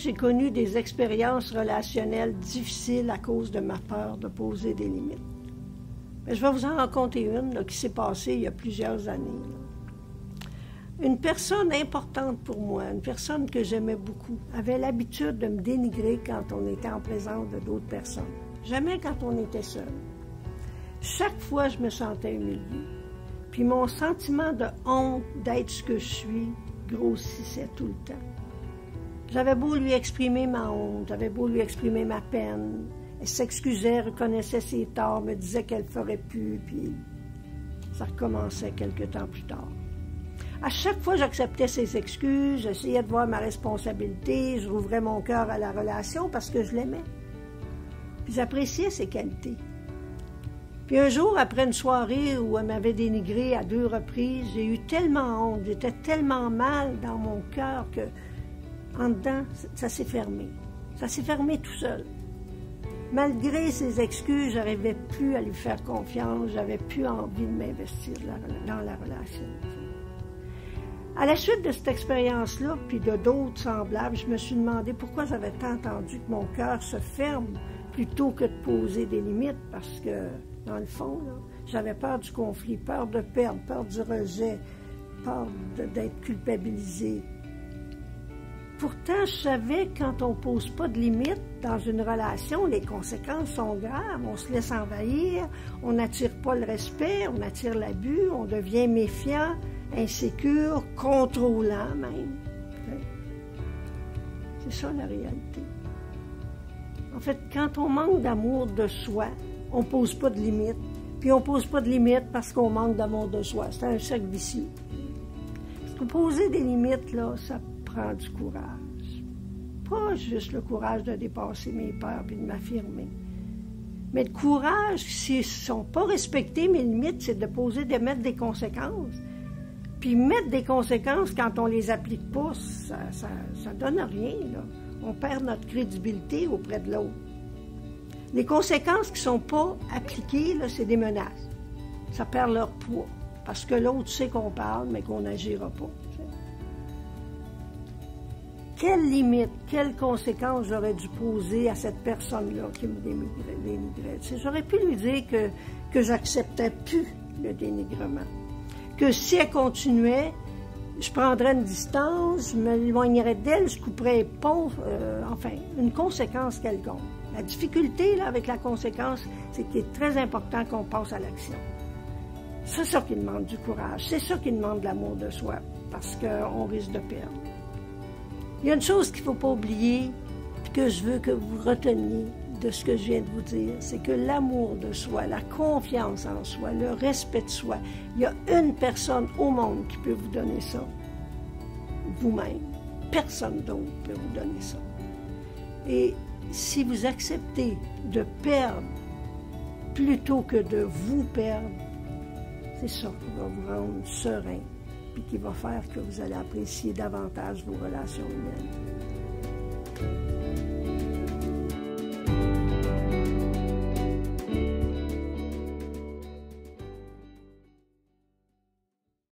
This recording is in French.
j'ai connu des expériences relationnelles difficiles à cause de ma peur de poser des limites. Mais je vais vous en raconter une là, qui s'est passée il y a plusieurs années. Là. Une personne importante pour moi, une personne que j'aimais beaucoup, avait l'habitude de me dénigrer quand on était en présence de d'autres personnes. Jamais quand on était seul. Chaque fois, je me sentais humiliée. Puis mon sentiment de honte d'être ce que je suis grossissait tout le temps. J'avais beau lui exprimer ma honte, j'avais beau lui exprimer ma peine. Elle s'excusait, reconnaissait ses torts, me disait qu'elle ne ferait plus, puis ça recommençait quelque temps plus tard. À chaque fois, j'acceptais ses excuses, j'essayais de voir ma responsabilité, je rouvrais mon cœur à la relation parce que je l'aimais. Puis j'appréciais ses qualités. Puis un jour, après une soirée où elle m'avait dénigré à 2 reprises, j'ai eu tellement honte, j'étais tellement mal dans mon cœur que, en dedans, ça s'est fermé. Ça s'est fermé tout seul. Malgré ses excuses, je n'arrivais plus à lui faire confiance, j'avais plus envie de m'investir dans la relation. À la suite de cette expérience-là, puis de d'autres semblables, je me suis demandé pourquoi j'avais tant entendu que mon cœur se ferme plutôt que de poser des limites, parce que, dans le fond, j'avais peur du conflit, peur de perdre, peur du rejet, peur d'être culpabilisée. Pourtant, je savais que quand on ne pose pas de limites dans une relation, les conséquences sont graves. On se laisse envahir, on n'attire pas le respect, on attire l'abus, on devient méfiant, insécure, contrôlant même. C'est ça la réalité. En fait, quand on manque d'amour de soi, on ne pose pas de limites. Puis on ne pose pas de limites parce qu'on manque d'amour de soi. C'est un cercle vicieux. Parce que poser des limites, là, ça prend du courage. Pas juste le courage de dépasser mes peurs et de m'affirmer. Mais le courage, s'ils ne sont pas respectés, mes limites, c'est de mettre des conséquences. Puis mettre des conséquences quand on ne les applique pas, ça donne rien, là. On perd notre crédibilité auprès de l'autre. Les conséquences qui ne sont pas appliquées, là, c'est des menaces. Ça perd leur poids. Parce que l'autre sait qu'on parle, mais qu'on n'agira pas. Quelle limite, quelles conséquences j'aurais dû poser à cette personne-là qui me dénigrait? J'aurais pu lui dire que j'acceptais plus le dénigrement. Que si elle continuait, je prendrais une distance, je m'éloignerais d'elle, je couperais les ponts, enfin, une conséquence quelconque. La difficulté là, avec la conséquence, c'est qu'il est très important qu'on passe à l'action. C'est ça qui demande du courage, c'est ça qui demande de l'amour de soi, parce qu'on risque de perdre. Il y a une chose qu'il ne faut pas oublier, puis que je veux que vous reteniez de ce que je viens de vous dire, c'est que l'amour de soi, la confiance en soi, le respect de soi, il y a une personne au monde qui peut vous donner ça. Vous-même. Personne d'autre peut vous donner ça. Et si vous acceptez de perdre plutôt que de vous perdre, c'est ça qui va vous rendre serein, puis qui va faire que vous allez apprécier davantage vos relations humaines.